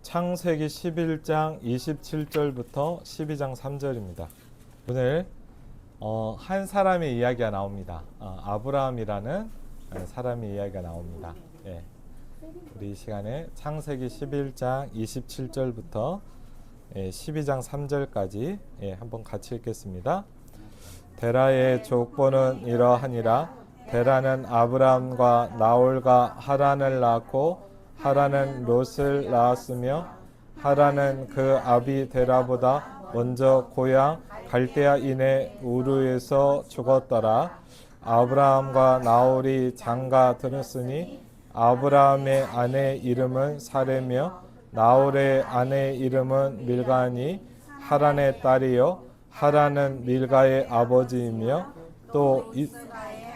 창세기 11장 27절부터 12장 3절입니다. 오늘 한 사람의 이야기가 나옵니다. 아브라함이라는 사람의 이야기가 나옵니다. 예. 우리 이 시간에 창세기 11장 27절부터 12장 3절까지 한번 같이 읽겠습니다. 데라의 족보는 이러하니라. 데라는 아브라함과 나홀과 하란을 낳고 하란은 롯을 낳았으며 하란은 그 아비 데라보다 먼저 고향 갈대아인의 우르에서 죽었더라. 아브라함과 나홀이 장가 들었으니 아브라함의 아내 이름은 사레며 나홀의 아내 이름은 밀가니 하란의 딸이요 하란은 밀가의 아버지이며 또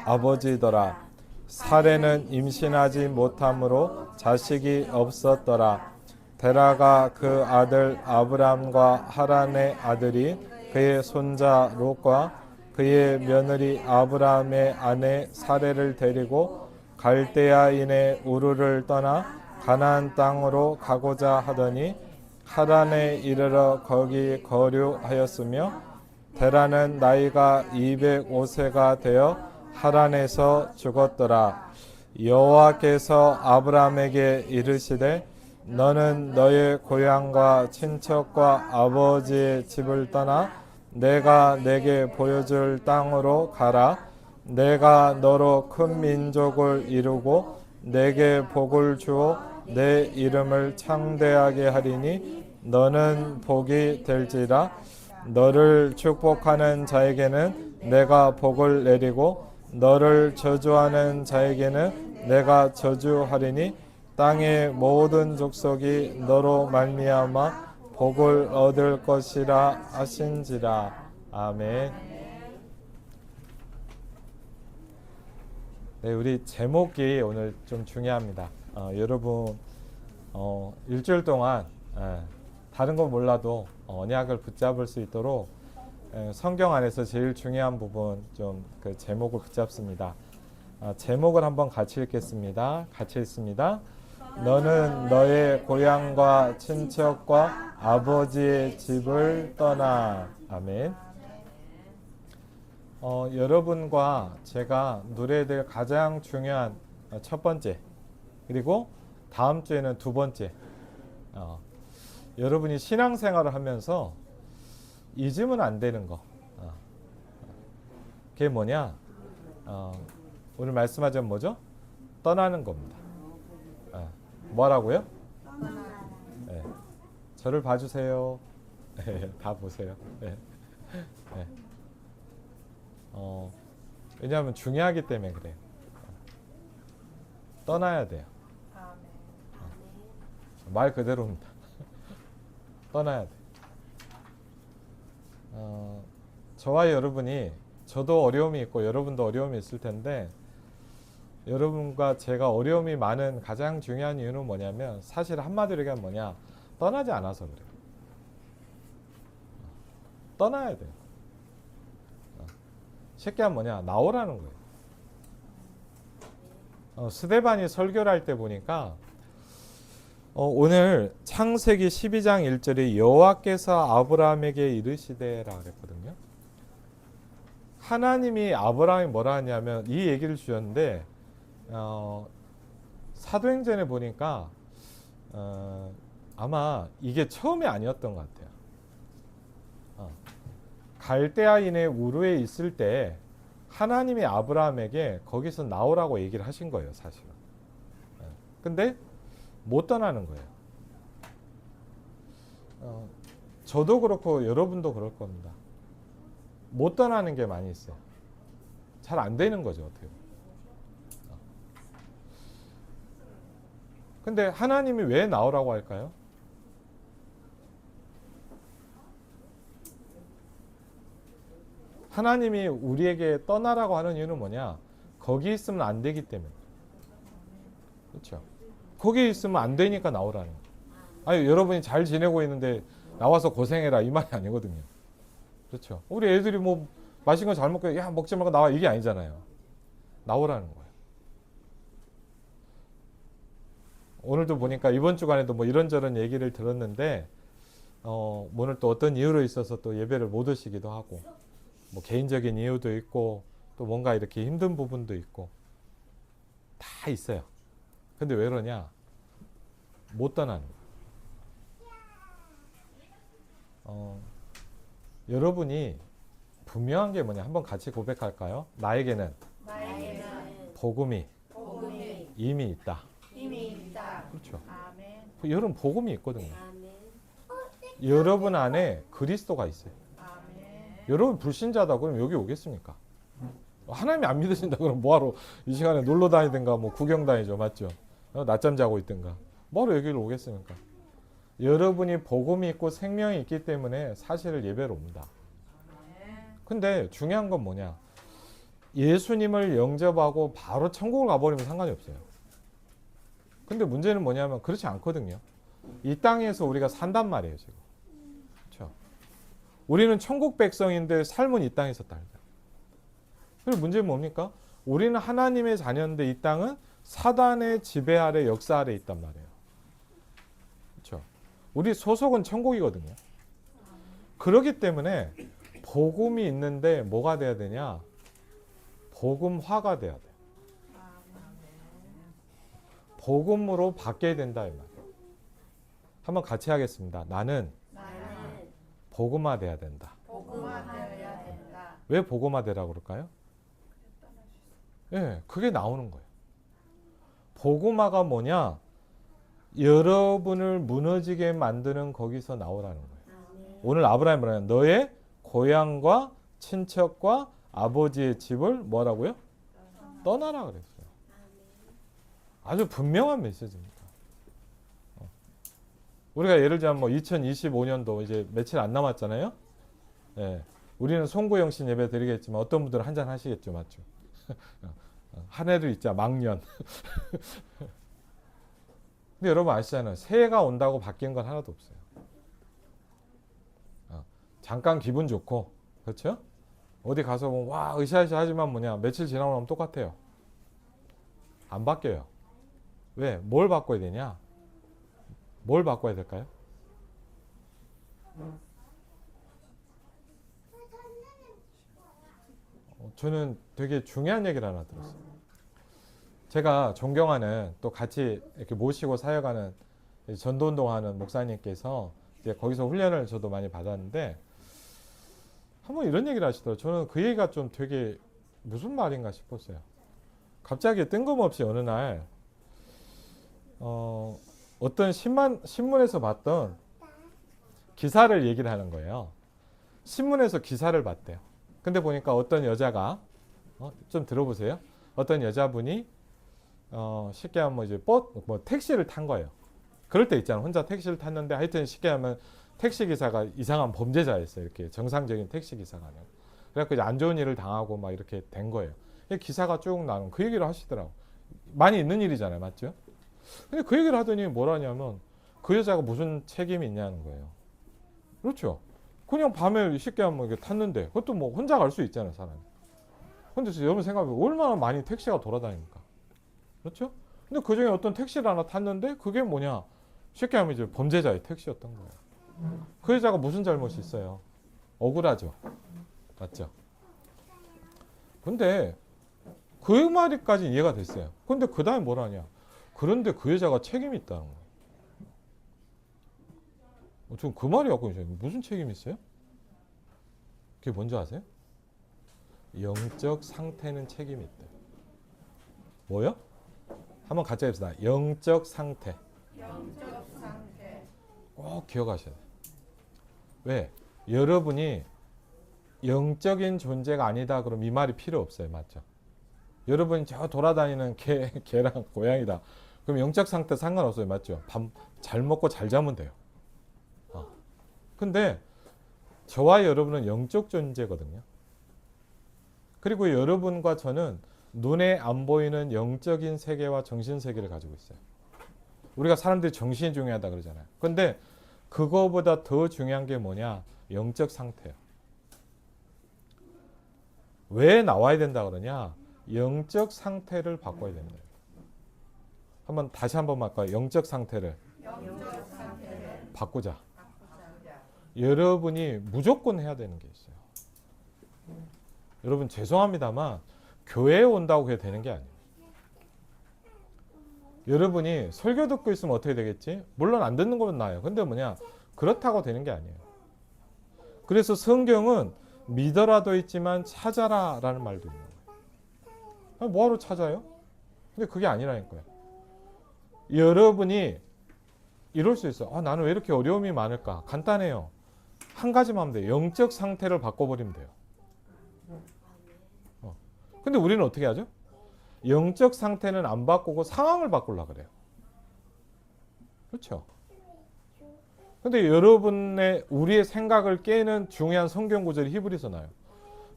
아버지더라. 사레는 임신하지 못함으로 자식이 없었더라. 데라가 그 아들 아브람과 하란의 아들이 그의 손자 롯과 그의 며느리 아브람의 아내 사레를 데리고 갈대아인의 우르를 떠나 가나안 땅으로 가고자 하더니 하란에 이르러 거기 거류하였으며 데라는 나이가 205세가 되어 하란에서 죽었더라. 여호와께서 아브라함에게 이르시되 너는 너의 고향과 친척과 아버지의 집을 떠나 내가 내게 보여줄 땅으로 가라. 내가 너로 큰 민족을 이루고 내게 복을 주어 내 이름을 창대하게 하리니 너는 복이 될지라. 너를 축복하는 자에게는 내가 복을 내리고 너를 저주하는 자에게는 내가 저주하리니 땅의 모든 족속이 너로 말미암아 복을 얻을 것이라 하신지라. 아멘. 네, 우리 제목이 오늘 좀 중요합니다. 여러분 일주일 동안 다른 건 몰라도 언약을 붙잡을 수 있도록 성경 안에서 제일 중요한 부분 좀 그 제목을 붙잡습니다. 제목을 한번 같이 읽겠습니다. 같이 읽습니다. 너는 너의 고향과 친척과 아버지의 집을 떠나. 아멘. 여러분과 제가 누려야 될 가장 중요한 첫 번째, 그리고 다음 주에는 두 번째, 여러분이 신앙생활을 하면서 잊으면 안 되는 거. 그게 뭐냐? 오늘 말씀하자면 뭐죠? 떠나는 겁니다. 뭐라고요? 네. 저를 봐주세요. 다 보세요. 네. 네. 왜냐하면 중요하기 때문에 그래요. 떠나야 돼요. 말 그대로입니다. 떠나야 돼. 저와 여러분이, 저도 어려움이 있고 여러분도 어려움이 있을 텐데, 여러분과 제가 어려움이 많은 가장 중요한 이유는 뭐냐면, 사실 한마디로 얘기하면 뭐냐, 떠나지 않아서 그래요. 떠나야 돼요. 쉽게 하면 뭐냐, 나오라는 거예요. 스데반이 설교를 할 때 보니까 오늘 창세기 12장 1절에 여호와께서 아브라함에게 이르시되라 그랬거든요. 하나님이 아브라함이 뭐라 하냐면 이 얘기를 주셨는데 사도행전에 보니까 아마 이게 처음이 아니었던 것 같아요. 갈대아인의 우르에 있을 때 하나님이 아브라함에게 거기서 나오라고 얘기를 하신 거예요, 사실은. 근데 못 떠나는 거예요. 저도 그렇고 여러분도 그럴 겁니다. 못 떠나는 게 많이 있어요. 잘 안 되는 거죠, 어떻게 보면. 근데 하나님이 왜 나오라고 할까요? 하나님이 우리에게 떠나라고 하는 이유는 뭐냐? 거기 있으면 안 되기 때문에. 그렇죠? 거기 있으면 안 되니까 나오라는 거예요. 아니, 여러분이 잘 지내고 있는데 나와서 고생해라 이 말이 아니거든요. 그렇죠? 우리 애들이 뭐 맛있는 거 잘 먹고 야 먹지 말고 나와 이게 아니잖아요. 나오라는 거예요. 오늘도 보니까 이번 주간에도 뭐 이런저런 얘기를 들었는데 오늘 또 어떤 이유로 있어서 또 예배를 못 오시기도 하고 뭐 개인적인 이유도 있고 또 뭔가 이렇게 힘든 부분도 있고 다 있어요. 근데 왜 그러냐? 못 떠나는 거예요. 여러분이 분명한 게 뭐냐? 한번 같이 고백할까요? 나에게는 복음이 이미 있다. 그렇죠. 아멘. 여러분 복음이 있거든요. 아멘. 여러분 안에 그리스도가 있어요. 아멘. 여러분 불신자다 그러면 여기 오겠습니까? 하나님이 안 믿으신다 그러면 뭐하러 이 시간에 놀러 다니든가 뭐 구경 다니죠. 맞죠? 낮잠 자고 있든가 뭐하러 여기를 오겠습니까? 여러분이 복음이 있고 생명이 있기 때문에 사실을 예배로 옵니다. 근데 중요한 건 뭐냐? 예수님을 영접하고 바로 천국을 가버리면 상관이 없어요. 근데 문제는 뭐냐면 그렇지 않거든요. 이 땅에서 우리가 산단 말이에요, 지금. 그렇죠? 우리는 천국 백성인데 삶은 이 땅에서 살죠. 그리고 문제는 뭡니까? 우리는 하나님의 자녀인데 이 땅은 사단의 지배 아래, 역사 아래 있단 말이에요. 그렇죠? 우리 소속은 천국이거든요. 그렇기 때문에 복음이 있는데 뭐가 돼야 되냐? 복음화가 돼야 돼. 복음으로 바뀌어야 된다 이 말이에요. 한번 같이 하겠습니다. 나는 복음화돼야 된다. 복음화되어야 된다. 왜 복음화되라고 그럴까요? 예, 그게 나오는 거예요. 복음화가 뭐냐? 여러분을 무너지게 만드는 거기서 나오라는 거예요. 오늘 아브라함이 뭐냐면 너의 고향과 친척과 아버지의 집을 뭐라고요? 떠나라 그랬어요. 아주 분명한 메시지입니다. 우리가 예를 들면 뭐 2025년도 이제 며칠 안 남았잖아요. 예, 우리는 송구영신 예배 드리겠지만 어떤 분들은 한잔 하시겠죠, 맞죠? 한 해를 잊자 망년. 근데 여러분 아시잖아요. 새해가 온다고 바뀐 건 하나도 없어요. 잠깐 기분 좋고, 그렇죠? 어디 가서 보면 와 으쌰으쌰 하지만 뭐냐 며칠 지나고 나면 똑같아요. 안 바뀌어요. 왜? 뭘 바꿔야 되냐? 뭘 바꿔야 될까요? 저는 되게 중요한 얘기를 하나 들었어요. 제가 존경하는 또 같이 이렇게 모시고 사역하는 전도운동하는 목사님께서 이제 거기서 훈련을 저도 많이 받았는데 한번 이런 얘기를 하시더라고요. 저는 그 얘기가 좀 되게 무슨 말인가 싶었어요. 갑자기 뜬금없이 어느 날 어떤 신문에서 봤던 기사를 얘기를 하는 거예요. 신문에서 기사를 봤대요. 근데 보니까 어떤 여자가 좀 들어보세요. 어떤 여자분이 쉽게 하면 이제 택시를 탄 거예요. 그럴 때 있잖아. 혼자 택시를 탔는데 하여튼 쉽게 하면 택시 기사가 이상한 범죄자였어요. 이렇게 정상적인 택시 기사가 아니고. 그래갖고 이제 안 좋은 일을 당하고 막 이렇게 된 거예요. 기사가 쭉 나오는 그 얘기를 하시더라고. 많이 있는 일이잖아요, 맞죠? 근데 그 얘기를 하더니 뭐라냐면 그 여자가 무슨 책임이 있냐는 거예요. 그렇죠? 그냥 밤에 쉽게 하면 이렇게 탔는데 그것도 뭐 혼자 갈 수 있잖아요, 사람이. 근데 여러분 생각해보면 얼마나 많이 택시가 돌아다닙니까? 그렇죠? 근데 그 중에 어떤 택시를 하나 탔는데 그게 뭐냐? 쉽게 하면 이제 범죄자의 택시였던 거예요. 그 여자가 무슨 잘못이 있어요? 억울하죠. 맞죠? 근데 그 말이까지 이해가 됐어요. 근데 그 다음에 뭐라냐? 그런데 그 여자가 책임이 있다는 거예요. 전 그 말이 갖고 있어요. 무슨 책임이 있어요? 그게 뭔지 아세요? 영적 상태는 책임이 있다. 뭐요? 한번 같이 해봅시다. 영적 상태. 영적 상태. 꼭 기억하셔야 돼요. 왜? 여러분이 영적인 존재가 아니다 그러면 이 말이 필요 없어요. 맞죠? 여러분이 저 돌아다니는 개랑 고양이다. 그럼 영적 상태 상관없어요. 맞죠? 밥 잘 먹고 잘 자면 돼요. 근데 저와 여러분은 영적 존재거든요. 그리고 여러분과 저는 눈에 안 보이는 영적인 세계와 정신 세계를 가지고 있어요. 우리가 사람들이 정신이 중요하다 그러잖아요. 근데 그거보다 더 중요한 게 뭐냐? 영적 상태예요. 왜 나와야 된다 그러냐? 영적 상태를 바꿔야 된다. 한번 다시 한번 할까요? 영적 상태를 영적 상태를 바꾸자. 바꾸자. 여러분이 무조건 해야 되는 게 있어요. 여러분 죄송합니다만 교회에 온다고 그게 되는 게 아니에요. 여러분이 설교 듣고 있으면 어떻게 되겠지? 물론 안 듣는 거면 나아요. 근데 뭐냐? 그렇다고 되는 게 아니에요. 그래서 성경은 믿어라도 있지만 찾아라 라는 말도 있는 거예요. 뭐하러 찾아요? 근데 그게 아니라니까요. 여러분이 이럴 수 있어요. 나는 왜 이렇게 어려움이 많을까? 간단해요. 한 가지만 하면 돼요. 영적 상태를 바꿔버리면 돼요. 근데 우리는 어떻게 하죠? 영적 상태는 안 바꾸고 상황을 바꾸려고 그래요. 그렇죠? 근데 여러분의 우리의 생각을 깨는 중요한 성경 구절이 히브리서 나요.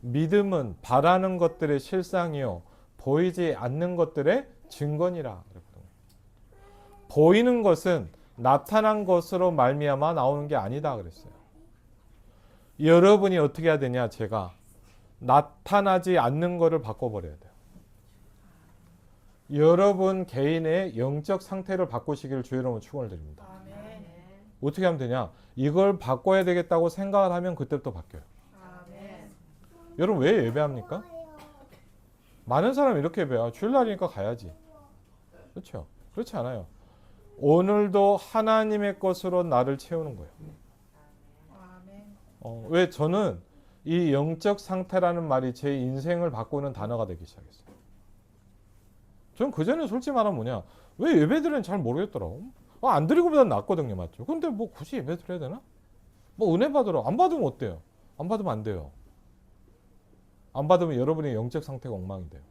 믿음은 바라는 것들의 실상이요 보이지 않는 것들의 증거니라. 보이는 것은 나타난 것으로 말미암아 나오는 게 아니다 그랬어요. 여러분이 어떻게 해야 되냐? 제가 나타나지 않는 것을 바꿔버려야 돼요. 여러분 개인의 영적 상태를 바꾸시기를 주의 이름으로 축원을 드립니다. 아멘. 어떻게 하면 되냐? 이걸 바꿔야 되겠다고 생각을 하면 그때부터 바뀌어요. 아멘. 여러분 왜 예배합니까? 많은 사람이 이렇게 예배해요. 주일날이니까 가야지. 그렇죠? 그렇지 않아요. 오늘도 하나님의 것으로 나를 채우는 거예요. 아멘. 왜 저는 이 영적 상태라는 말이 제 인생을 바꾸는 단어가 되기 시작했어요. 전 그전에 솔직히 말하면 뭐냐? 왜 예배드리는 잘 모르겠더라고. 안 드리고 보다 낫거든요. 맞죠? 근데 뭐 굳이 예배 드려야 되나? 뭐 은혜 받으러 안 받으면 어때요? 안 받으면 안 돼요. 안 받으면 여러분의 영적 상태가 엉망이 돼요.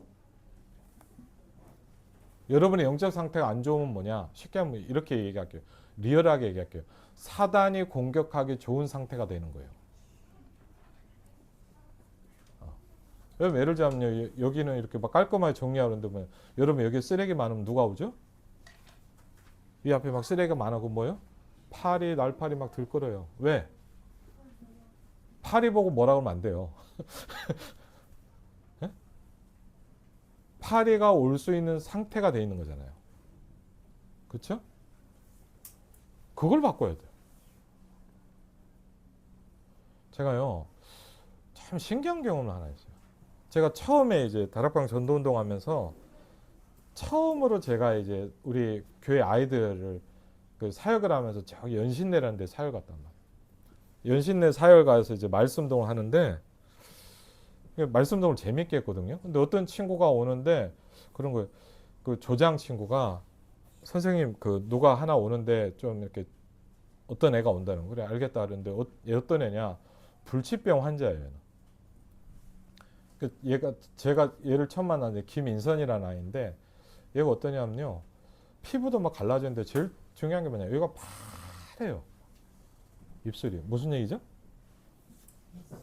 여러분의 영적 상태가 안 좋으면 뭐냐? 쉽게 하면 이렇게 얘기할게요. 리얼하게 얘기할게요. 사단이 공격하기 좋은 상태가 되는 거예요. 예를 들자면요, 여기는 이렇게 막 깔끔하게 정리하는데 뭐, 여러분 여기 쓰레기 많으면 누가 오죠? 이 앞에 막 쓰레기가 많아고 뭐요? 파리, 날파리 막 들끓어요. 왜? 파리 보고 뭐라고 하면 안 돼요. 네? 파리가 올 수 있는 상태가 돼 있는 거잖아요. 그렇죠? 그걸 바꿔야 돼요. 제가요, 참 신기한 경험을 하나 했어요. 제가 처음에 이제 다락방 전도운동 하면서 처음으로 제가 이제 우리 교회 아이들을 그 사역을 하면서 저기 연신내라는 데 사역 갔단 말이에요. 연신내 사역을 가서 이제 말씀동을 하는데 말씀동을 재밌게 했거든요. 근데 어떤 친구가 오는데 그런 거예요. 그 조장 친구가 선생님 그 누가 하나 오는데 좀 이렇게 어떤 애가 온다는 거예요. 그래 알겠다 그러는데 어떤 애냐? 불치병 환자예요. 얘가 제가 얘를 처음 만났는데 김인선이라는 아이인데 얘가 어떠냐면요. 피부도 막 갈라졌는데 제일 중요한 게 뭐냐? 얘가 파래요. 입술이. 무슨 얘기죠?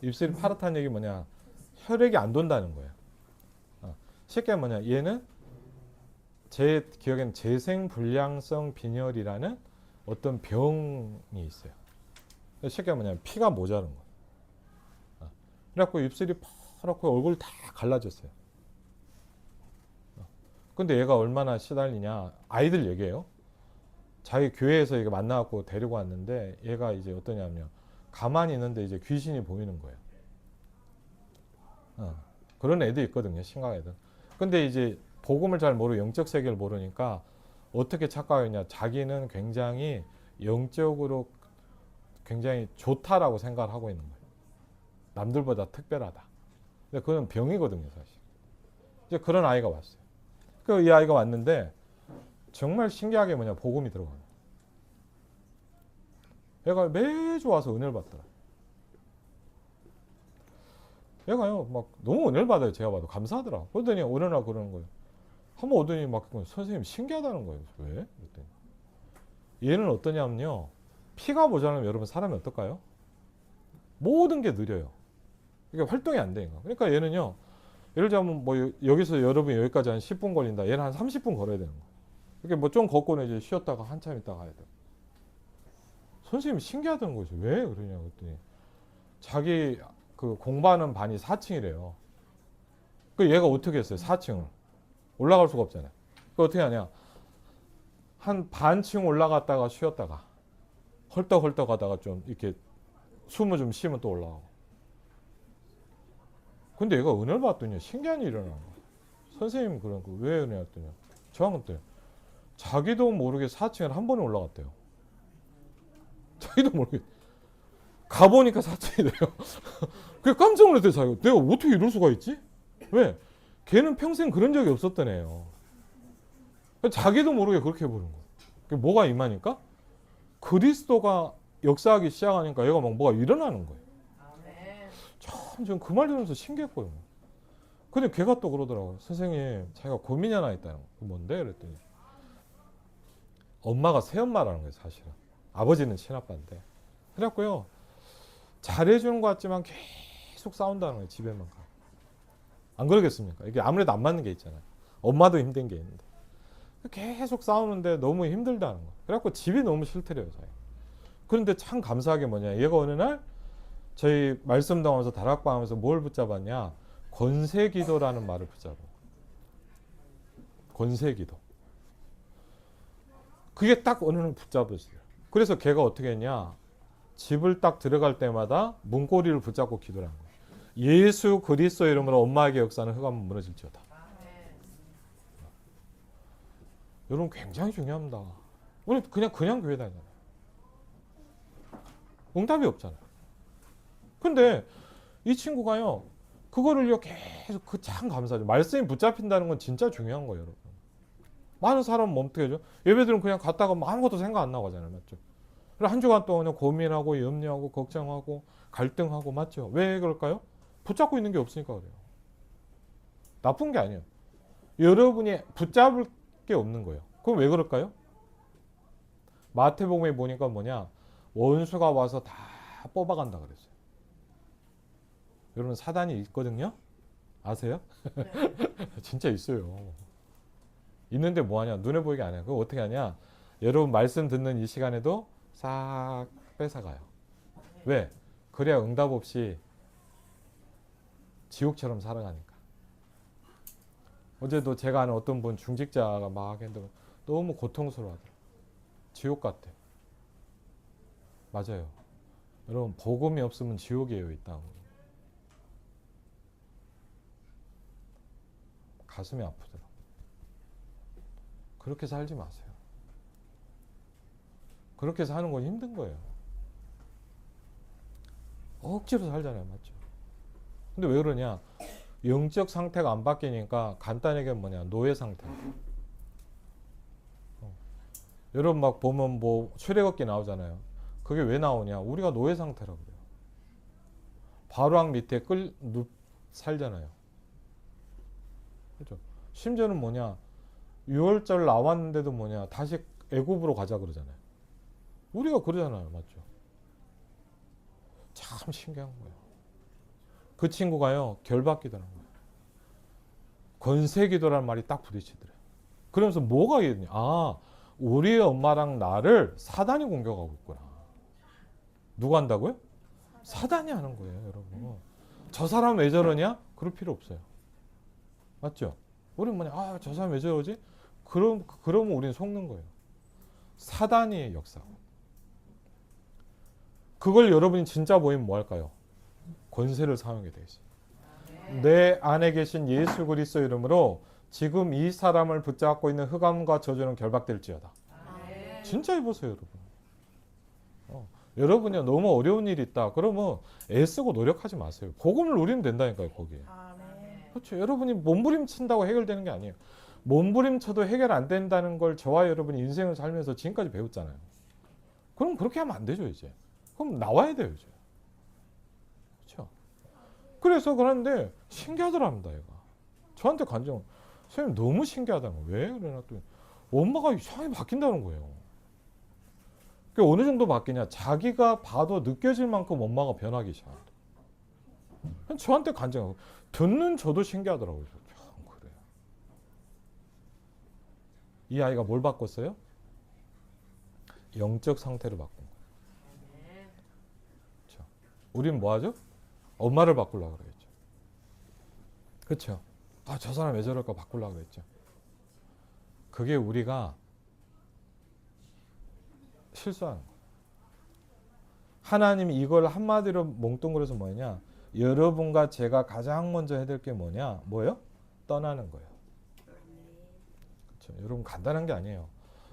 입술이 파랗다는 얘기 뭐냐? 혈액이 안 돈다는 거예요. 쉽게 뭐냐? 얘는 제 기억에는 재생불량성 빈혈이라는 어떤 병이 있어요. 쉽게 뭐냐? 피가 모자란 거예요. 그래갖고 입술이 파랗고 얼굴 다 갈라졌어요. 근데 얘가 얼마나 시달리냐? 아이들 얘기해요. 자기 교회에서 이게 만나갖고 데리고 왔는데 얘가 이제 어떠냐면요. 가만히 있는데 이제 귀신이 보이는 거예요. 그런 애도 있거든요. 심각한 애들. 근데 이제 복음을 잘 모르고 영적 세계를 모르니까 어떻게 착각하냐? 자기는 굉장히 영적으로 굉장히 좋다라고 생각을 하고 있는 거예요. 남들보다 특별하다. 근데 그건 병이거든요, 사실. 이제 그런 아이가 왔어요. 이 아이가 왔는데 정말 신기하게 뭐냐 복음이 들어가요. 얘가 매주 와서 은혜를 받더라. 얘가요 막 너무 은혜를 받아요. 제가 봐도 감사하더라. 그러더니 오늘날 그러는 거예요. 한번 오더니 막 선생님 신기하다는 거예요. 왜? 그랬더니 얘는 어떠냐면요. 피가 모자라면 여러분 사람이 어떨까요? 모든 게 느려요. 이게 활동이 안 되니까. 그러니까 얘는요. 예를 들자면 뭐 여기서 여러분이 여기까지 한 10분 걸린다. 얘는 한 30분 걸어야 되는 거예요. 이렇게 뭐 좀 걷고는 이제 쉬었다가 한참 있다가 가야 돼요. 선생님이 신기하다는 거죠. 왜 그러냐 그랬더니 자기 그 공부하는 반이 4층이래요. 그 얘가 어떻게 했어요? 4층을 올라갈 수가 없잖아요. 그 어떻게 하냐? 한 반층 올라갔다가 쉬었다가 헐떡헐떡 하다가 좀 이렇게 숨을 좀 쉬면 또 올라가고. 근데 얘가 은혜를 받더니 신기한 일이 일어나는 거야. 선생님 그런 거 왜 은혜 받더니 저항은 때 자기도 모르게 4층에 한 번에 올라갔대요. 자기도 모르게 가보니까 4층이래요. 그게 깜짝 놀랐대요. 자기가 내가 어떻게 이럴 수가 있지? 왜? 걔는 평생 그런 적이 없었던 애예요. 자기도 모르게 그렇게 해버린 거예요. 그게 뭐가 임하니까? 그리스도가 역사하기 시작하니까 얘가 막 뭐가 일어나는 거예요. 참 저는 그 말 들으면서 신기했거든요. 근데 걔가 또 그러더라고요. 선생님 자기가 고민이 하나 있다는 거. 뭔데? 그랬더니 엄마가 새엄마라는 거예요. 사실은. 아버지는 친아빠인데. 그래갖고요. 잘해주는 것 같지만 계속 싸운다는 거예요. 집에만 가. 안 그러겠습니까? 이게 아무래도 안 맞는 게 있잖아요. 엄마도 힘든 게 있는데. 계속 싸우는데 너무 힘들다는 거예요. 그래갖고 집이 너무 싫더래요. 자기. 그런데 참 감사하게 뭐냐. 얘가 어느 날 저희 말씀당 하면서 다락방 하면서 뭘 붙잡았냐. 권세기도라는 말을 붙잡아. 권세기도. 그게 딱 어느 날 붙잡았어요. 그래서 걔가 어떻게 했냐. 집을 딱 들어갈 때마다 문고리를 붙잡고 기도를 한 거예요. 예수 그리스도 이름으로 엄마에게 역사는 흑암은 무너질지어다. 여러분 굉장히 중요합니다. 우리 그냥 교회 다니잖아요. 응답이 없잖아요. 근데 이 친구가요. 그거를요 계속 그 참 감사하죠. 말씀이 붙잡힌다는 건 진짜 중요한 거예요. 여러분. 많은 사람은 어떻게 하죠? 예배들은 그냥 갔다가 아무것도 생각 안 나고 하잖아요. 맞죠? 한 주간 동안 그냥 고민하고 염려하고 걱정하고 갈등하고 맞죠? 왜 그럴까요? 붙잡고 있는 게 없으니까 그래요. 나쁜 게 아니에요. 여러분이 붙잡을 게 없는 거예요. 그럼 왜 그럴까요? 마태복음에 보니까 뭐냐? 원수가 와서 다 뽑아간다 그랬어요. 여러분 사단이 있거든요? 아세요? 네. 진짜 있어요. 있는데 뭐하냐? 눈에 보이게 안 해요. 그거 어떻게 하냐? 여러분 말씀 듣는 이 시간에도 싹 뺏어가요. 왜? 그래야 응답 없이 지옥처럼 살아가니까. 어제도 제가 아는 어떤 분 중직자가 막 했는데 너무 고통스러워하더라고요. 지옥 같아. 맞아요. 여러분 복음이 없으면 지옥이에요. 이 땅. 가슴이 아프더라고요. 그렇게 살지 마세요. 그렇게 사는 건 힘든 거예요. 억지로 살잖아요. 맞죠? 근데 왜 그러냐? 영적 상태가 안 바뀌니까 간단하게 뭐냐? 노예 상태. 여러분 막 보면 뭐 출애굽기 나오잖아요. 그게 왜 나오냐? 우리가 노예 상태라고 그래요. 바로왕 밑에 살잖아요. 그렇죠? 심지어는 뭐냐? 6월절 나왔는데도 뭐냐? 다시 애굽으로 가자 그러잖아요. 우리가 그러잖아요. 맞죠? 참 신기한 거예요. 그 친구가요. 결박기도라는 거예요. 권세기도라는 말이 딱 부딪히더래요. 그러면서 뭐가 있냐? 아, 우리 엄마랑 나를 사단이 공격하고 있구나. 누가 한다고요? 사단이 하는 거예요. 여러분. 저 사람 왜 저러냐? 그럴 필요 없어요. 맞죠? 우리는 뭐냐? 아, 저 사람 왜 저러지? 그러면 우리는 속는 거예요. 사단이 역사고. 그걸 여러분이 진짜 보이면 뭐 할까요? 권세를 사용하게 되겠어요. 내 안에 계신 예수 그리스도 이름으로 지금 이 사람을 붙잡고 있는 흑암과 저주는 결박될지어다. 진짜 해보세요, 여러분. 여러분이 너무 어려운 일이 있다. 그러면 애쓰고 노력하지 마세요. 복음을 누리면 된다니까요, 거기에. 그렇죠. 여러분이 몸부림친다고 해결되는 게 아니에요. 몸부림쳐도 해결 안 된다는 걸 저와 여러분이 인생을 살면서 지금까지 배웠잖아요. 그럼 그렇게 하면 안 되죠, 이제. 그럼 나와야 돼요, 이제. 그렇죠. 그래서 그런데 신기하더랍니다, 얘가. 저한테 선생님 너무 신기하다는 거예요. 왜? 그래놨더니 엄마가 이상하게 바뀐다는 거예요. 그게 어느 정도 바뀌냐? 자기가 봐도 느껴질 만큼 엄마가 변하기 시작한다. 저한테 간증하고 듣는 저도 신기하더라고요. 참 그래요. 이 아이가 뭘 바꿨어요? 영적 상태를 바꾼 거예요. 그렇죠. 우리는 뭐 하죠? 엄마를 바꾸려고 그러겠죠. 그렇죠. 아, 저 사람 왜 저럴까 바꾸려고 그랬죠. 그게 우리가 실수하는 거예요. 하나님이 이걸 한마디로 몽뚱그려서 뭐냐? 여러분과 제가 가장 먼저 해야 될 게 뭐냐? 뭐예요? 떠나는 거예요. 그렇죠? 여러분 간단한 게 아니에요.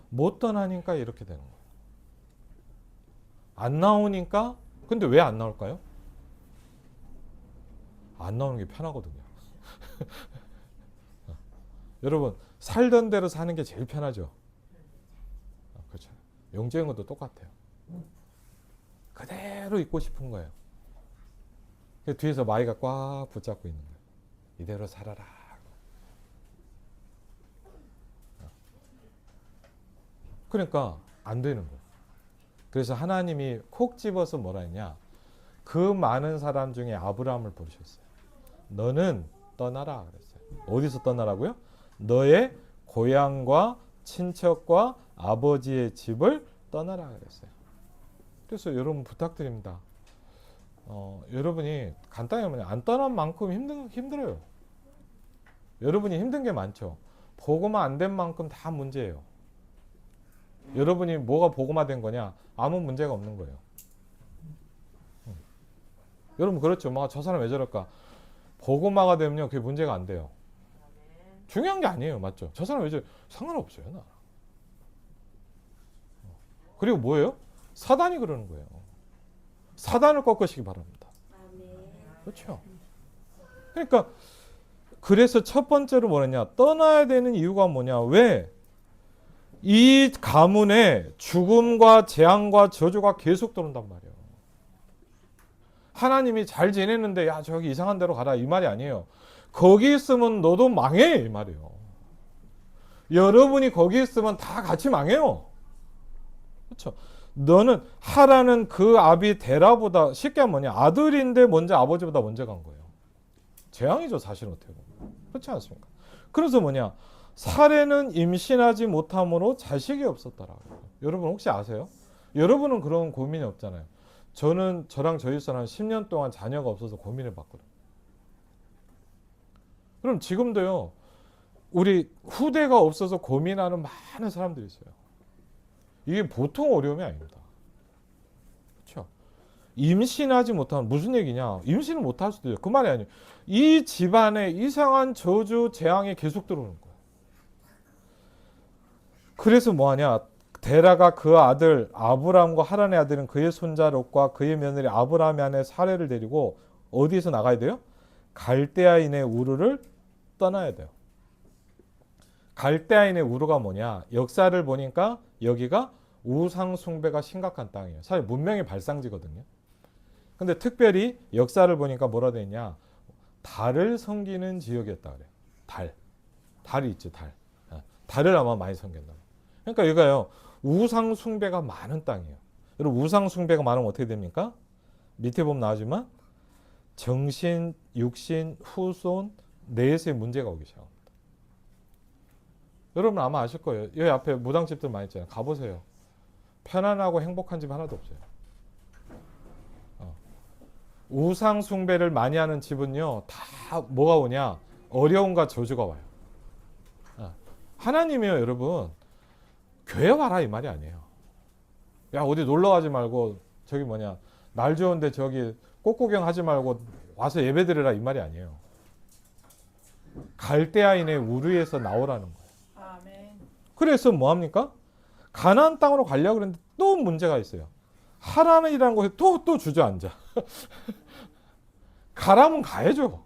못 떠나니까 이렇게 되는 거예요. 안 나오니까 근데 왜 안 나올까요? 안 나오는 게 편하거든요. 여러분 살던 대로 사는 게 제일 편하죠. 그렇죠. 영적인 것도 똑같아요. 그대로 있고 싶은 거예요. 뒤에서 마귀가 꽉 붙잡고 있는 거예요. 이대로 살아라. 그러니까 안 되는 거예요. 그래서 하나님이 콕 집어서 뭐라 했냐? 그 많은 사람 중에 아브라함을 부르셨어요. 너는 떠나라 그랬어요. 어디서 떠나라고요? 너의 고향과 친척과 아버지의 집을 떠나라 그랬어요. 그래서 여러분 부탁드립니다. 여러분이 간단히 하면 안 떠난 만큼 힘들어요. 여러분이 힘든 게 많죠. 보고만 안 된 만큼 다 문제예요. 여러분이 뭐가 보고만 된 거냐? 아무 문제가 없는 거예요. 여러분 그렇죠. 막 저 사람 왜 저럴까? 보고마가 되면요, 그게 문제가 안 돼요. 중요한 게 아니에요, 맞죠? 저 사람 왜 저래? 상관없어요, 나. 그리고 뭐예요? 사단이 그러는 거예요. 사단을 꺾으시기 바랍니다. 그렇죠? 그러니까 그래서 첫 번째로 뭐냐? 떠나야 되는 이유가 뭐냐? 왜? 이 가문에 죽음과 재앙과 저주가 계속 들어온단 말이에요. 하나님이 잘 지냈는데 야 저기 이상한 데로 가라 이 말이 아니에요. 거기 있으면 너도 망해 이 말이에요. 여러분이 거기 있으면 다 같이 망해요. 그렇죠? 너는 하라는 그 압이 데라보다 쉽게 하면 뭐냐? 아들인데 먼저 아버지보다 먼저 간 거예요. 재앙이죠 사실은 어떻게 보면. 그렇지 않습니까? 그래서 뭐냐? 사례는 임신하지 못함으로 자식이 없었더라. 여러분 혹시 아세요? 여러분은 그런 고민이 없잖아요. 저는 저랑 저희 집사람 10년 동안 자녀가 없어서 고민을 받거든요. 그럼 지금도요. 우리 후대가 없어서 고민하는 많은 사람들이 있어요. 이게 보통 어려움이 아닙니다. 그렇죠? 임신하지 못하면 무슨 얘기냐? 임신을 못할 수도 있어요. 그 말이 아니에요. 이 집안에 이상한 저주, 재앙이 계속 들어오는 거예요. 그래서 뭐하냐? 데라가 그 아들 아브라함과 하란의 아들은 그의 손자 롯과 그의 며느리 아브라함의 아내 사레를 데리고 어디에서 나가야 돼요? 갈대아인의 우르를 떠나야 돼요. 갈대아인의 우르가 뭐냐? 역사를 보니까 여기가 우상 숭배가 심각한 땅이에요. 사실 문명의 발상지거든요. 근데 특별히 역사를 보니까 뭐라 돼 있냐? 달을 섬기는 지역이었다 그래요. 달이 있죠, 달. 달을 아마 많이 섬겼나. 그러니까 여기가요. 우상 숭배가 많은 땅이에요. 여러분 우상 숭배가 많으면 어떻게 됩니까? 밑에 보면 나오지만 정신, 육신, 후손, 넷의 문제가 오기 시작합니다. 여러분 아마 아실 거예요. 여기 앞에 무당집들 많이 있잖아요. 가보세요. 편안하고 행복한 집 하나도 없어요. 우상 숭배를 많이 하는 집은요. 다 뭐가 오냐? 어려움과 저주가 와요. 하나님이요 여러분. 교회 와라 이 말이 아니에요. 야 어디 놀러 가지 말고 저기 뭐냐 날 좋은데 저기 꽃구경 하지 말고 와서 예배 드리라 이 말이 아니에요. 갈대아인의 우르에서 나오라는 거예요. 아멘. 그래서 뭐합니까? 가나안 땅으로 가려고 그랬는데 또 문제가 있어요. 하란이라는 곳에 또 주저앉아. 가라면 가야죠.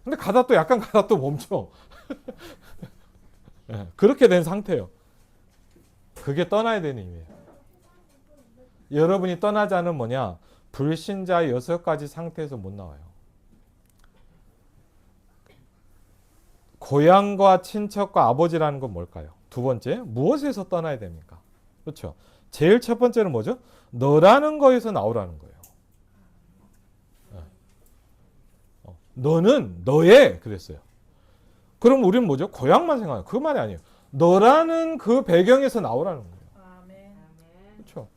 근데 가다 또 약간 가다 또 멈춰. 네, 그렇게 된 상태예요. 그게 떠나야 되는 의미예요. 여러분이 떠나지 않으면 뭐냐? 불신자 6가지 상태에서 못 나와요. 고향과 친척과 아버지라는 건 뭘까요? 두 번째, 무엇에서 떠나야 됩니까? 그렇죠. 제일 첫 번째는 뭐죠? 너라는 거에서 나오라는 거예요. 너는 너의 그랬어요. 그럼 우리는 뭐죠? 고향만 생각해요. 그 말이 아니에요. 너라는 그 배경에서 나오라는 거예요. 아멘. 그렇죠.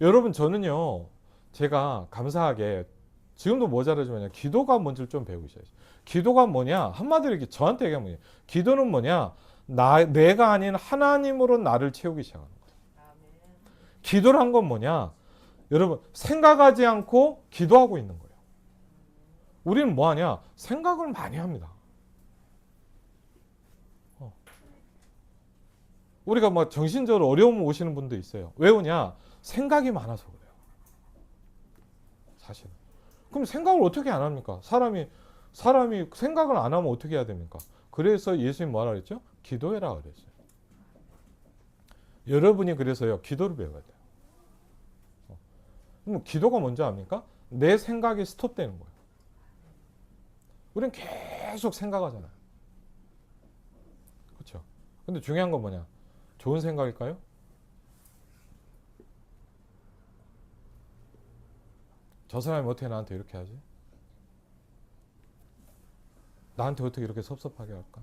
여러분 저는요. 제가 감사하게 지금도 뭐 잘하지만요. 기도가 뭔지를 좀 배우고 있어야지. 기도가 뭐냐? 한마디로 이렇게 저한테 얘기하면 뭐냐? 기도는 뭐냐? 내가 아닌 하나님으로 나를 채우기 시작하는 거예요. 기도란 건 뭐냐? 여러분, 생각하지 않고 기도하고 있는 거예요. 우리는 뭐 하냐? 생각을 많이 합니다. 우리가 막 정신적으로 어려움 오시는 분도 있어요. 왜 오냐? 생각이 많아서 그래요. 사실은. 그럼 생각을 어떻게 안 합니까? 사람이 생각을 안 하면 어떻게 해야 됩니까? 그래서 예수님 뭐라 그랬죠? 기도해라 그랬어요. 여러분이 그래서요, 기도를 배워야 돼요. 그럼 기도가 뭔지 압니까? 내 생각이 스톱되는 거예요. 우리는 계속 생각하잖아요. 그렇죠? 근데 중요한 건 뭐냐? 좋은 생각일까요? 저 사람이 어떻게 나한테 이렇게 하지? 나한테 어떻게 이렇게 섭섭하게 할까?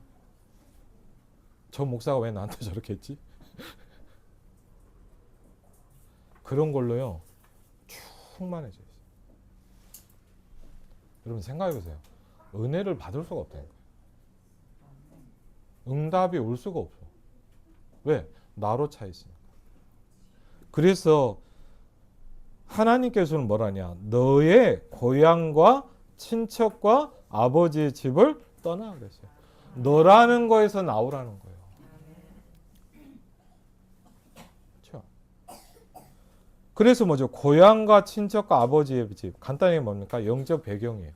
저 목사가 왜 나한테 저렇게 했지? 그런 걸로요, 충만해져 있어요. 여러분 생각해보세요. 은혜를 받을 수가 없다는 거예요. 응답이 올 수가 없어. 왜? 나로 차 있으니까. 그래서 하나님께서는 뭐라냐? 너의 고향과 친척과 아버지의 집을 떠나 그랬어요. 너라는 거에서 나오라는 거예요. 그렇죠? 그래서 뭐죠? 고향과 친척과 아버지의 집. 간단히 뭡니까? 영적 배경이에요.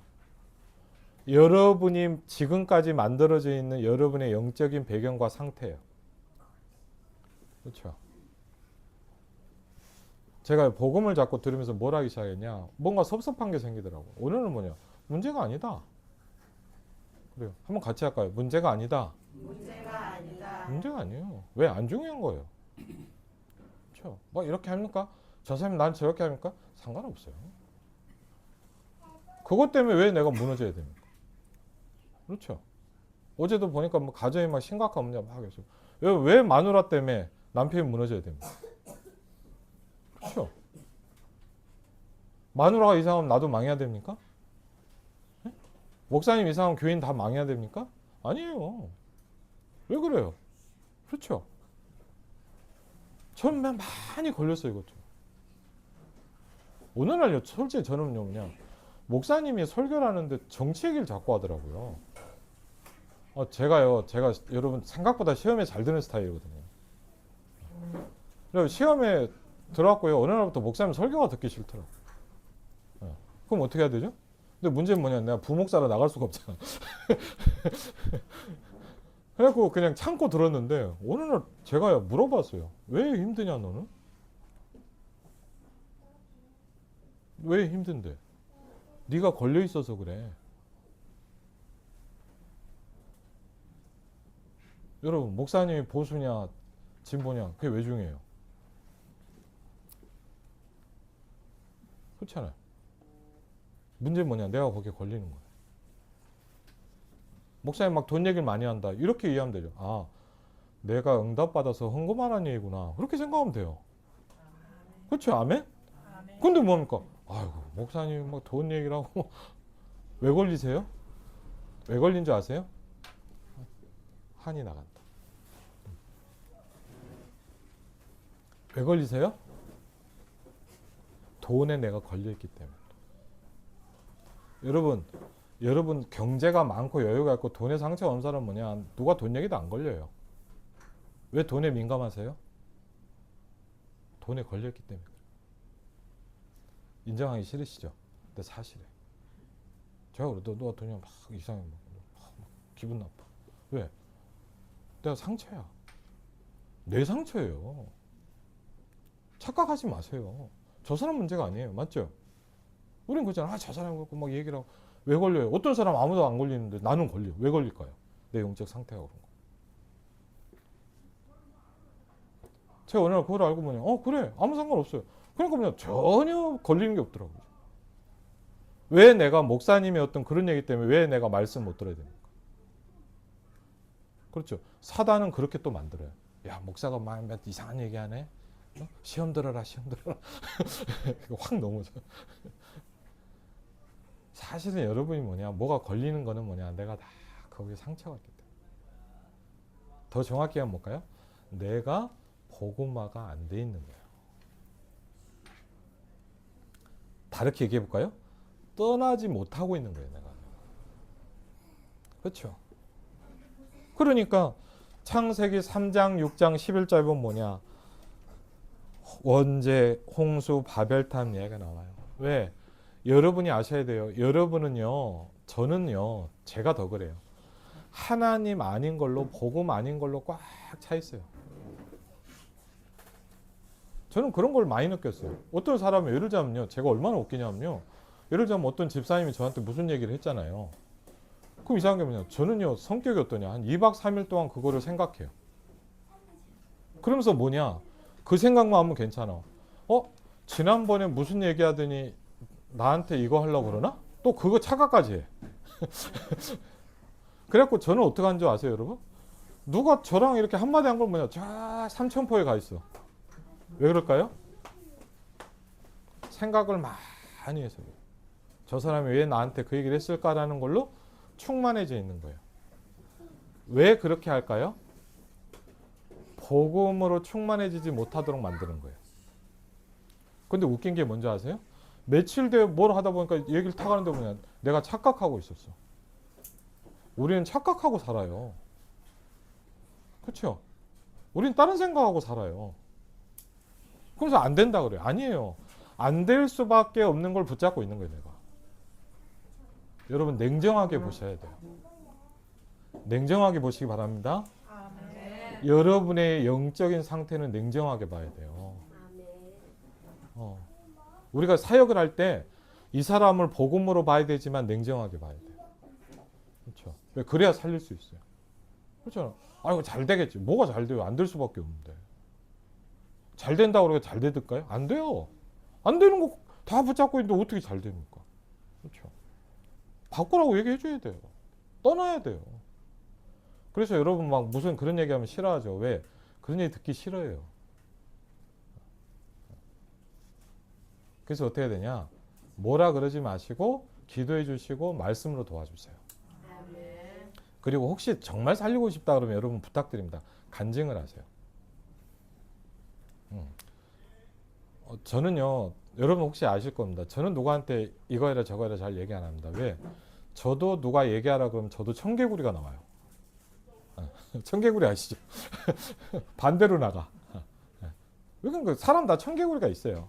여러분이 지금까지 만들어져 있는 여러분의 영적인 배경과 상태예요. 그렇죠? 제가 복음을 자꾸 들으면서 뭘 하기 시작했냐? 뭔가 섭섭한 게 생기더라고. 오늘은 뭐냐? 문제가 아니다. 그래요. 한번 같이 할까요? 문제가 아니다. 문제가 아니다. 문제가 아니에요. 왜? 안 중요한 거예요. 그렇죠? 뭐 이렇게 합니까? 저 사람이 난 저렇게 합니까? 상관없어요. 그것 때문에 왜 내가 무너져야 됩니까? 그렇죠? 어제도 보니까 뭐 가정이 막 심각한 문제 막 하겠어요. 왜 마누라 때문에 남편이 무너져야 됩니까? 그렇죠? 마누라가 이상하면 나도 망해야 됩니까? 네? 목사님 이상하면 교인 다 망해야 됩니까? 아니에요. 왜 그래요? 그렇죠? 저는 많이 걸렸어요, 이것도. 오늘날요, 솔직히 저는요, 그냥 목사님이 설교를 하는데 정치 얘기를 자꾸 하더라고요. 제가 여러분 생각보다 시험에 잘 드는 스타일이거든요. 그래서 시험에 들어왔고요. 어느 날부터 목사님 설교가 듣기 싫더라고요. 그럼 어떻게 해야 되죠? 근데 문제는 뭐냐, 내가 부목사로 나갈 수가 없잖아. 그래갖고 그냥 참고 들었는데 어느 날 제가 물어봤어요. 왜 힘드냐 너는? 왜 힘든데? 네가 걸려 있어서 그래. 여러분 목사님이 보수냐 진보냐 그게 왜 중요해요? 그렇잖아요. 문제는 뭐냐, 내가 거기에 걸리는 거예요. 목사님 막 돈 얘기를 많이 한다 이렇게 이해하면 되죠. 아, 내가 응답받아서 헌금하라는 얘기구나 그렇게 생각하면 돼요. 그렇죠? 아멘? 근데 뭡니까? 아이고 목사님 막 돈 얘기를 하고 왜 걸리세요? 왜 걸린 줄 아세요? 한이 나간다. 왜 걸리세요? 돈에 내가 걸려있기 때문에. 여러분 경제가 많고 여유가 있고 돈에 상처가 없는 사람은 뭐냐? 누가 돈 얘기도 안 걸려요. 왜 돈에 민감하세요? 돈에 걸려있기 때문에. 인정하기 싫으시죠? 근데 사실이에요. 제가 그래도 너가 돈이 막 이상해. 막 기분 나빠. 왜? 내가 상처야. 내 상처예요. 착각하지 마세요. 저 사람 문제가 아니에요. 맞죠? 우린 그렇잖아. 저 사람 갖고 막 얘기를 하고. 왜 걸려요? 어떤 사람 아무도 안 걸리는데 나는 걸려. 왜 걸릴까요? 내 영적 상태가 그런 거. 제가 어느 날 그걸 알고 보니 그래. 아무 상관없어요. 그러니까 그냥 전혀 걸리는 게 없더라고요. 왜 내가 목사님의 어떤 그런 얘기 때문에 왜 내가 말씀 못 들어야 됩니까? 그렇죠. 사단은 그렇게 또 만들어요. 야, 목사가 막 이상한 얘기하네. 시험 들어라, 시험 들어라. 확 넘어져. 사실은 여러분이 뭐가 걸리는 거는 내가 다 거기에 상처가 있기 때문에. 더 정확히 하면 뭘까요? 내가 복음화가 안 돼 있는 거예요. 다르게 얘기해 볼까요? 떠나지 못하고 있는 거예요, 내가. 그렇죠? 그러니까 창세기 3장, 6장, 11절 보면 뭐냐? 원죄, 홍수, 바벨탑 이야기가 나와요. 왜? 여러분이 아셔야 돼요. 여러분은요, 저는요, 제가 더 그래요. 하나님 아닌 걸로, 복음 아닌 걸로 꽉 차 있어요. 저는 그런 걸 많이 느꼈어요. 어떤 사람이 예를 들자면요, 제가 얼마나 웃기냐면요, 예를 들자면 어떤 집사님이 저한테 무슨 얘기를 했잖아요. 그럼 이상한 게 뭐냐, 저는요, 성격이 어떠냐, 한 2박 3일 동안 그거를 생각해요. 그러면서 뭐냐, 그 생각만 하면 괜찮아. 지난번에 무슨 얘기하더니 나한테 이거 하려고 그러나? 또 그거 착각까지 해. 그래갖고 저는 어떻게 하는 줄 아세요, 여러분? 누가 저랑 이렇게 한마디 한 걸 뭐냐, 쫙 삼천포에 가 있어. 왜 그럴까요? 생각을 많이 해서. 저 사람이 왜 나한테 그 얘기를 했을까라는 걸로 충만해져 있는 거예요. 왜 그렇게 할까요? 복음으로 충만해지지 못하도록 만드는 거예요. 근데 웃긴 게 뭔지 아세요? 며칠 뒤에 뭘 하다 보니까 얘기를 타가는데 뭐냐, 내가 착각하고 있었어. 우리는 착각하고 살아요. 그렇죠? 우리는 다른 생각하고 살아요. 그래서 안 된다 그래요. 아니에요. 안 될 수밖에 없는 걸 붙잡고 있는 거예요, 내가. 여러분 냉정하게 보셔야 돼요. 냉정하게 보시기 바랍니다. 아멘. 여러분의 영적인 상태는 냉정하게 봐야 돼요. 우리가 사역을 할 때 이 사람을 복음으로 봐야 되지만 냉정하게 봐야 돼요. 그렇죠? 왜? 그래야 살릴 수 있어요. 그렇죠? 아이고 잘 되겠지. 뭐가 잘 돼요? 안 될 수밖에 없는데. 잘 된다고 그러고 잘 되들까요? 안 돼요. 안 되는 거 다 붙잡고 있는데 어떻게 잘 됩니까? 그렇죠? 바꾸라고 얘기해 줘야 돼요. 떠나야 돼요. 그래서 여러분 막 무슨 그런 얘기하면 싫어하죠. 왜? 그런 얘기 듣기 싫어요. 그래서 어떻게 해야 되냐? 뭐라 그러지 마시고 기도해 주시고 말씀으로 도와주세요. 아멘. 그리고 혹시 정말 살리고 싶다 그러면 여러분 부탁드립니다. 간증을 하세요. 저는요, 여러분 혹시 아실 겁니다. 저는 누구한테 이거 해라 저거 해라 잘 얘기 안 합니다. 왜? 저도 누가 얘기하라 그러면 저도 청개구리가 나와요. 청개구리 아시죠? 반대로 나가. 그러니까 사람 다 청개구리가 있어요.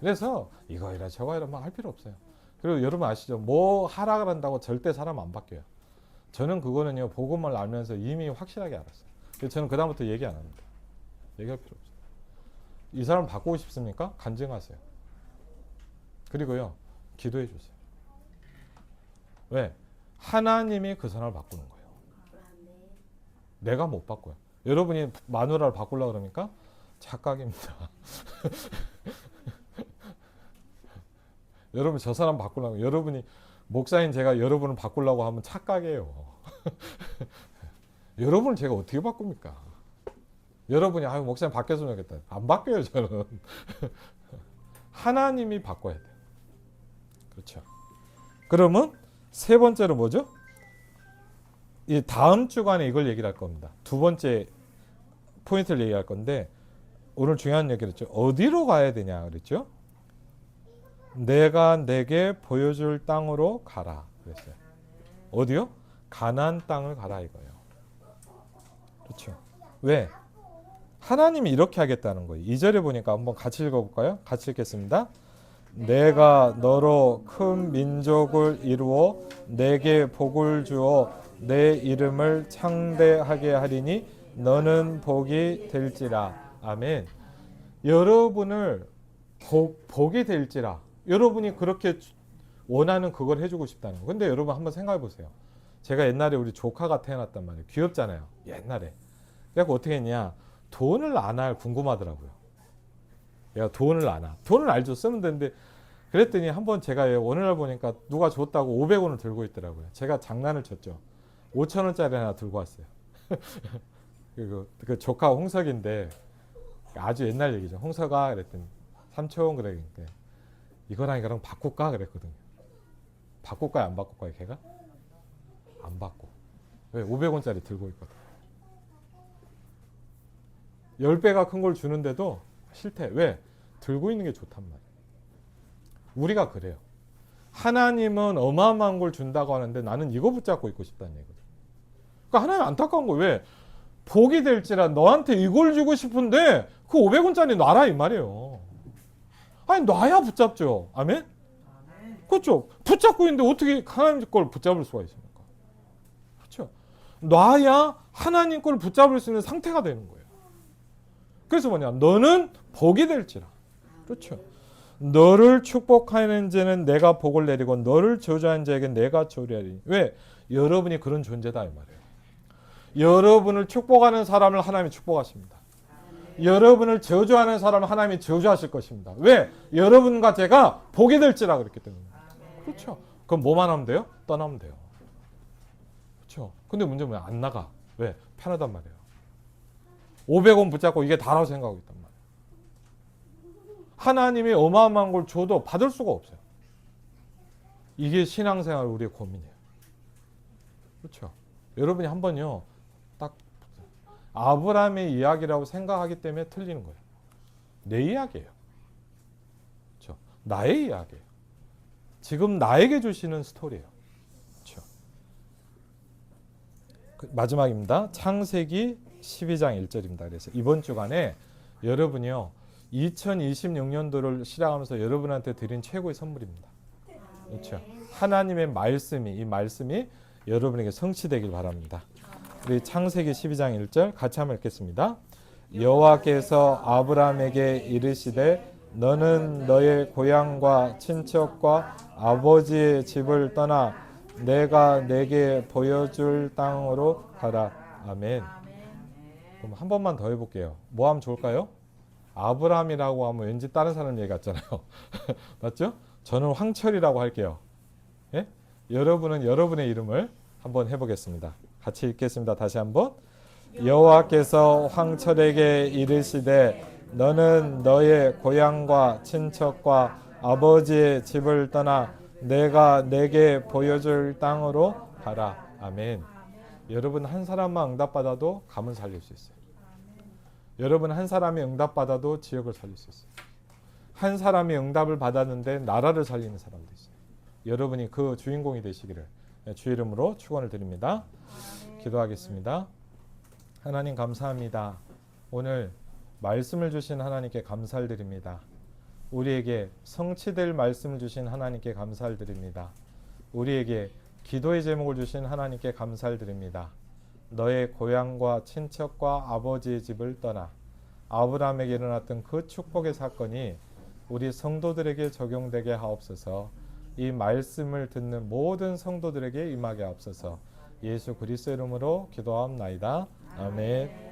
그래서 이거 해라 저거 해라 막 할 필요 없어요. 그리고 여러분 아시죠? 뭐 하라 그런다고 절대 사람 안 바뀌어요. 저는 그거는요, 복음을 알면서 이미 확실하게 알았어요. 그래서 저는 그다음부터 얘기 안 합니다. 얘기할 필요 없어요. 이 사람 바꾸고 싶습니까? 간증하세요. 그리고요, 기도해 주세요. 왜? 하나님이 그 사람을 바꾸는 거예요. 내가 못 바꿔요. 여러분이 마누라를 바꾸려고 그러니까 착각입니다. 여러분 저 사람 바꾸려고, 여러분이 목사인 제가 여러분을 바꾸려고 하면 착각이에요. 여러분을 제가 어떻게 바꿉니까? 여러분이 아유 목사님 바뀌었으면 좋겠다. 안 바뀌어요 저는. 하나님이 바꿔야 돼요. 그렇죠. 그러면 세 번째로 뭐죠? 이 다음 주간에 이걸 얘기를 할 겁니다. 두 번째 포인트를 얘기할 건데 오늘 중요한 얘기를 했죠. 어디로 가야 되냐 그랬죠? 내가 내게 보여줄 땅으로 가라 그랬어요. 어디요? 가나안 땅을 가라 이거예요. 그렇죠. 왜? 하나님이 이렇게 하겠다는 거예요. 2절에 보니까 한번 같이 읽어볼까요? 같이 읽겠습니다. 내가 너로 큰 민족을 이루어 내게 복을 주어 내 이름을 창대하게 하리니 너는 복이 될지라. 아멘. 여러분을 복이 될지라. 여러분이 그렇게 원하는 그걸 해주고 싶다는 거. 근데 여러분 한번 생각해 보세요. 제가 옛날에 우리 조카가 태어났단 말이에요. 귀엽잖아요. 옛날에. 그래서 어떻게 했냐. 돈을 안 할 궁금하더라고요. 얘가 돈을 안 하. 돈을 알죠. 쓰면 되는데 그랬더니 한번 제가 어느 날 보니까 누가 줬다고 500원을 들고 있더라고요. 제가 장난을 쳤죠. 5,000원짜리 하나 들고 왔어요. 그 조카 홍석인데 아주 옛날 얘기죠. 홍석아 그랬더니 삼촌 그러니까 이거랑 이거랑 바꿀까 그랬거든요. 바꿀까요 안 바꿀까요 걔가? 안 바꿔. 왜? 500원짜리 들고 있거든. 10배가 큰 걸 주는데도 싫대. 왜? 들고 있는 게 좋단 말이에요. 우리가 그래요. 하나님은 어마어마한 걸 준다고 하는데 나는 이거 붙잡고 있고 싶다는 얘기거든. 그러니까 하나님 안타까운 거 왜? 복이 될지라 너한테 이걸 주고 싶은데 그 500원짜리 놔라 이 말이에요. 아니 놔야 붙잡죠. 아멘? 그렇죠. 붙잡고 있는데 어떻게 하나님 걸 붙잡을 수가 있습니까? 그렇죠. 놔야 하나님 걸 붙잡을 수 있는 상태가 되는 거예요. 그래서 뭐냐? 너는 복이 될지라. 그렇죠. 너를 축복하는 자는 내가 복을 내리고 너를 저주하는 자에게 내가 저주하리니. 왜? 여러분이 그런 존재다 이 말이에요. 여러분을 축복하는 사람을 하나님이 축복하십니다. 여러분을 저주하는 사람을 하나님이 저주하실 것입니다. 왜? 여러분과 제가 복이 될지라 그랬기 때문에. 그렇죠. 그럼 뭐만 하면 돼요? 떠나면 돼요. 그렇죠. 근데 문제는 뭐야? 안 나가. 왜? 편하단 말이에요. 500원 붙잡고 이게 다라고 생각하고 있단 말이에요. 하나님이 어마어마한 걸 줘도 받을 수가 없어요. 이게 신앙생활 우리의 고민이에요. 그렇죠. 여러분이 한 번요. 딱 아브라함의 이야기라고 생각하기 때문에 틀리는 거예요. 내 이야기예요. 그렇죠. 나의 이야기예요. 지금 나에게 주시는 스토리예요. 그렇죠. 마지막입니다. 창세기 12장 1절입니다. 그래서 이번 주간에 여러분이요. 2026년도를 시작하면서 여러분한테 드린 최고의 선물입니다. 그렇죠. 하나님의 말씀이 이 말씀이 여러분에게 성취되길 바랍니다. 우리 창세기 12장 1절 같이 한번 읽겠습니다. 여호와께서 아브라함에게 이르시되 너는 너의 고향과 친척과 아버지의 집을 떠나 내가 내게 보여줄 땅으로 가라. 아멘. 그럼 한 번만 더 해볼게요. 뭐 하면 좋을까요? 아브라함이라고 하면 왠지 다른 사람 얘기 같잖아요. 맞죠? 저는 황철이라고 할게요. 예? 여러분은 여러분의 이름을 한번 해보겠습니다. 같이 읽겠습니다. 다시 한번. 여호와께서 황철에게 이르시되 너는 너의 고향과 친척과 아버지의 집을 떠나 내가 내게 보여줄 땅으로 가라. 아멘. 여러분 한 사람만 응답받아도 가문 살릴 수 있어요. 여러분 한 사람이 응답받아도 지역을 살릴 수 있어요. 한 사람이 응답을 받았는데 나라를 살리는 사람도 있어요. 여러분이 그 주인공이 되시기를 주의 이름으로 축원을 드립니다. 기도하겠습니다. 하나님 감사합니다. 오늘 말씀을 주신 하나님께 감사를 드립니다. 우리에게 성취될 말씀을 주신 하나님께 감사를 드립니다. 우리에게 기도의 제목을 주신 하나님께 감사를 드립니다. 너의 고향과 친척과 아버지의 집을 떠나 아브라함에게 일어났던 그 축복의 사건이 우리 성도들에게 적용되게 하옵소서. 이 말씀을 듣는 모든 성도들에게 임하게 하옵소서. 예수 그리스도 이름으로 기도하옵나이다. 아멘.